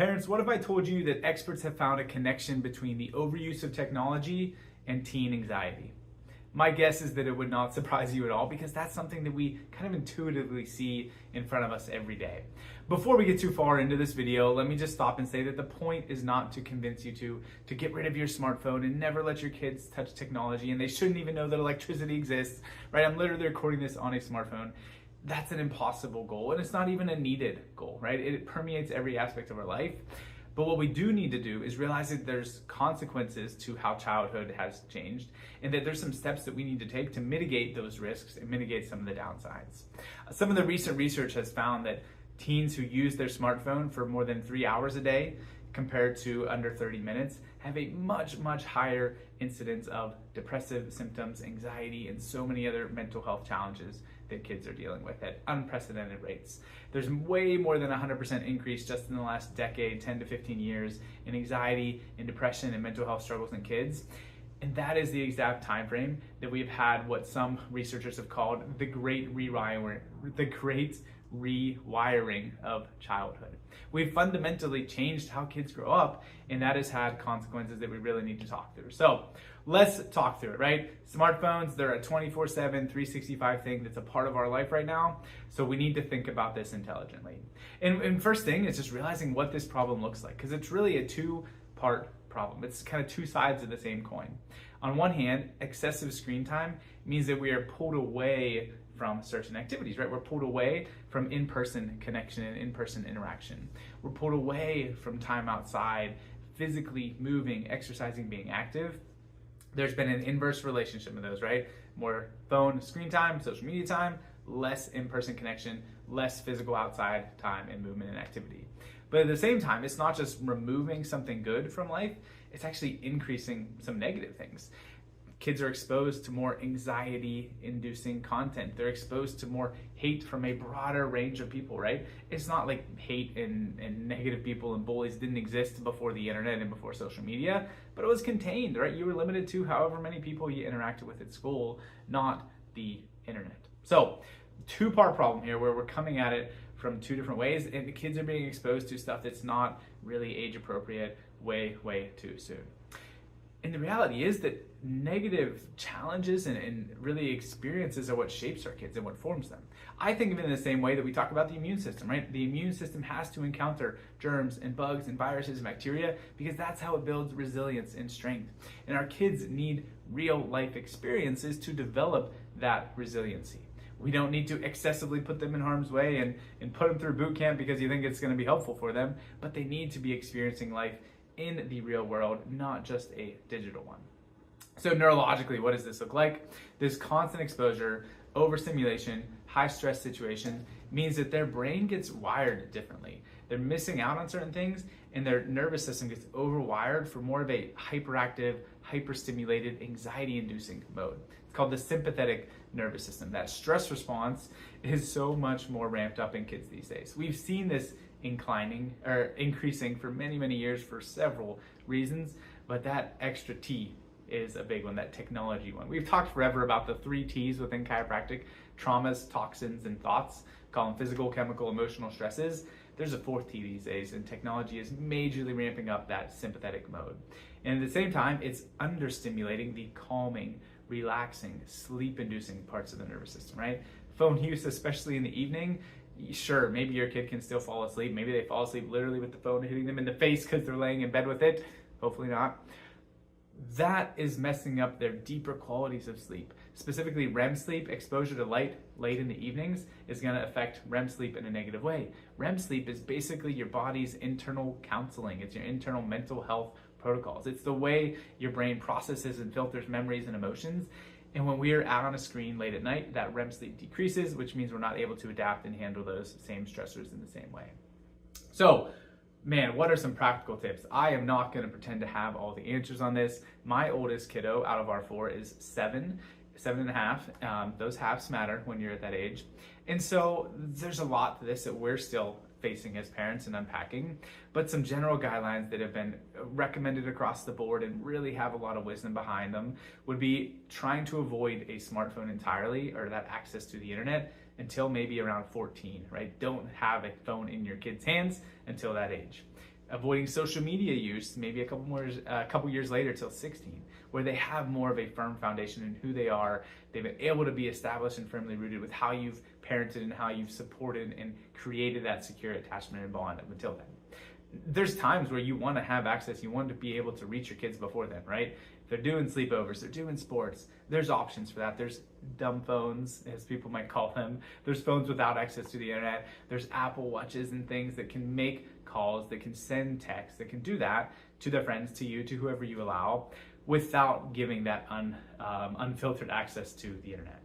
Parents, what if I told you that experts have found a connection between the overuse of technology and teen anxiety? My guess is that it would not surprise you at all, because that's something that we kind of intuitively see in front of us every day. Before we get too far into this video, let me just stop and say that the point is not to convince you to get rid of your smartphone and never let your kids touch technology, and they shouldn't even know that electricity exists, right? I'm literally recording this on a smartphone. That's an impossible goal, and it's not even a needed goal, right? It permeates every aspect of our life. But what we do need to do is realize that there's consequences to how childhood has changed, and that there's some steps that we need to take to mitigate those risks and mitigate some of the downsides. Some of the recent research has found that teens who use their smartphone for more than 3 hours a day compared to under 30 minutes have a much, much higher incidence of depressive symptoms, anxiety, and so many other mental health challenges that kids are dealing with at unprecedented rates. There's way more than 100% increase just in the last decade, 10 to 15 years, in anxiety and depression and mental health struggles in kids. And that is the exact time frame that we've had what some researchers have called the great rewiring of childhood. We've fundamentally changed how kids grow up, and that has had consequences that we really need to talk through. So let's talk through it, right? Smartphones, they're a 24/7, 365 thing that's a part of our life right now. So we need to think about this intelligently. And first thing is just realizing what this problem looks like, because it's really a two-part problem. It's kind of two sides of the same coin. On one hand, excessive screen time means that we are pulled away from certain activities, right? We're pulled away from in-person connection and in-person interaction. We're pulled away from time outside, physically moving, exercising, being active. There's been an inverse relationship with those, right? More phone, screen time, social media time, less in-person connection, less physical outside time and movement and activity. But at the same time, it's not just removing something good from life, it's actually increasing some negative things. Kids are exposed to more anxiety-inducing content. They're exposed to more hate from a broader range of people, right? It's not like hate and negative people and bullies didn't exist before the internet and before social media, but it was contained, right? You were limited to however many people you interacted with at school, not the internet. So, two-part problem here where we're coming at it from two different ways, and the kids are being exposed to stuff that's not really age-appropriate way too soon. And the reality is that negative challenges and really experiences are what shapes our kids and what forms them. I think of it in the same way that we talk about the immune system, right? The immune system has to encounter germs and bugs and viruses and bacteria because that's how it builds resilience and strength. And our kids need real life experiences to develop that resiliency. We don't need to excessively put them in harm's way and put them through boot camp because you think it's going to be helpful for them, but they need to be experiencing life in the real world, not just a digital one. So neurologically, what does this look like? This constant exposure, overstimulation, high stress situation means that their brain gets wired differently. They're missing out on certain things, and their nervous system gets overwired for more of a hyperactive, hyperstimulated, anxiety-inducing mode. It's called the sympathetic nervous system. That stress response is so much more ramped up in kids these days. We've seen this increasing for many years for several reasons, but that extra T is a big one, that technology one. We've talked forever about the 3 T's within chiropractic: traumas, toxins, and thoughts. Call them physical, chemical, emotional stresses. There's a 4th T these days, and technology is majorly ramping up that sympathetic mode. And at the same time, it's understimulating the calming, relaxing, sleep-inducing parts of the nervous system, right? Phone use, especially in the evening, sure, maybe your kid can still fall asleep. Maybe they fall asleep literally with the phone hitting them in the face because they're laying in bed with it. Hopefully not. That is messing up their deeper qualities of sleep. Specifically, REM sleep, exposure to light late in the evenings, is going to affect REM sleep in a negative way. REM sleep is basically your body's internal counseling. It's your internal mental health protocols. It's the way your brain processes and filters memories and emotions. And when we are out on a screen late at night, that REM sleep decreases, which means we're not able to adapt and handle those same stressors in the same way. So, man, what are some practical tips? I am not going to pretend to have all the answers on this. My oldest kiddo out of our 4 is 7 and a half. Those halves matter when you're at that age. And so there's a lot to this that we're still facing as parents and unpacking, but some general guidelines that have been recommended across the board and really have a lot of wisdom behind them would be trying to avoid a smartphone entirely or that access to the internet until maybe around 14, right? Don't have a phone in your kid's hands until that age. avoiding social media use, maybe a couple years later till 16, where they have more of a firm foundation in who they are. They've been able to be established and firmly rooted with how you've parented and how you've supported and created that secure attachment and bond up until then. There's times where you want to have access, you want to be able to reach your kids before then, right? If they're doing sleepovers, they're doing sports, there's options for that. There's dumb phones, as people might call them. There's phones without access to the internet. There's Apple Watches and things that can make calls, that can send texts, that can do that to their friends, to you, to whoever you allow, without giving that unfiltered access to the internet.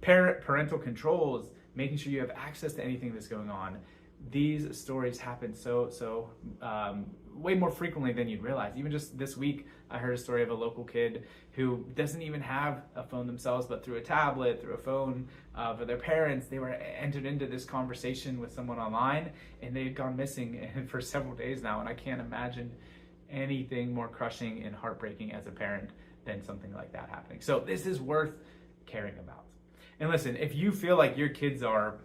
Parental controls, making sure you have access to anything that's going on. These stories happen so way more frequently than you'd realize. Even just this week, I heard a story of a local kid who doesn't even have a phone themselves, but through a tablet, through a phone for their parents, they were entered into this conversation with someone online, and they had gone missing for several days now. And I can't imagine anything more crushing and heartbreaking as a parent than something like that happening. So this is worth caring about. And listen, if you feel like your kids are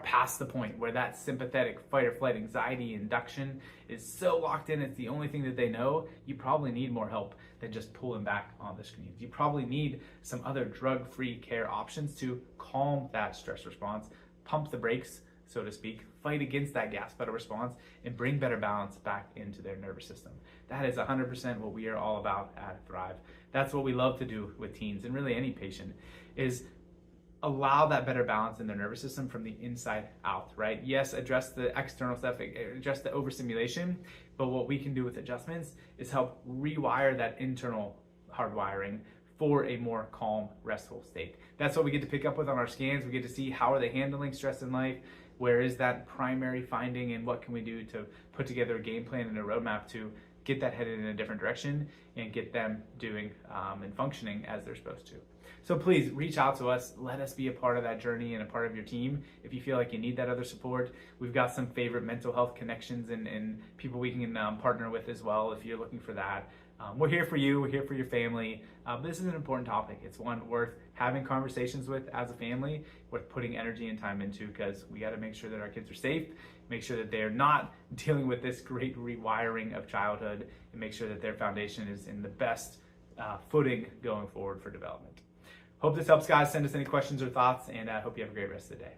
past the point where that sympathetic fight or flight anxiety induction is so locked in, it's the only thing that they know, you probably need more help than just pulling back on the screens. You probably need some other drug-free care options to calm that stress response, pump the brakes, so to speak, fight against that gas pedal response, and bring better balance back into their nervous system. That is 100% what we are all about at Thrive. That's what we love to do with teens, and really any patient, is allow that better balance in their nervous system from the inside out, right? Yes, address the external stuff, address the overstimulation, but what we can do with adjustments is help rewire that internal hardwiring for a more calm, restful state. That's what we get to pick up with on our scans. We get to see how are they handling stress in life, where is that primary finding, and what can we do to put together a game plan and a roadmap to get that headed in a different direction and get them doing and functioning as they're supposed to. So please reach out to us. Let us be a part of that journey and a part of your team. If you feel like you need that other support, we've got some favorite mental health connections and people we can partner with as well if you're looking for that. We're here for you. We're here for your family. This is an important topic. It's one worth having conversations with as a family, worth putting energy and time into, because we got to make sure that our kids are safe, make sure that they're not dealing with this great rewiring of childhood, and make sure that their foundation is in the best footing going forward for development. Hope this helps, guys. Send us any questions or thoughts, and I hope you have a great rest of the day.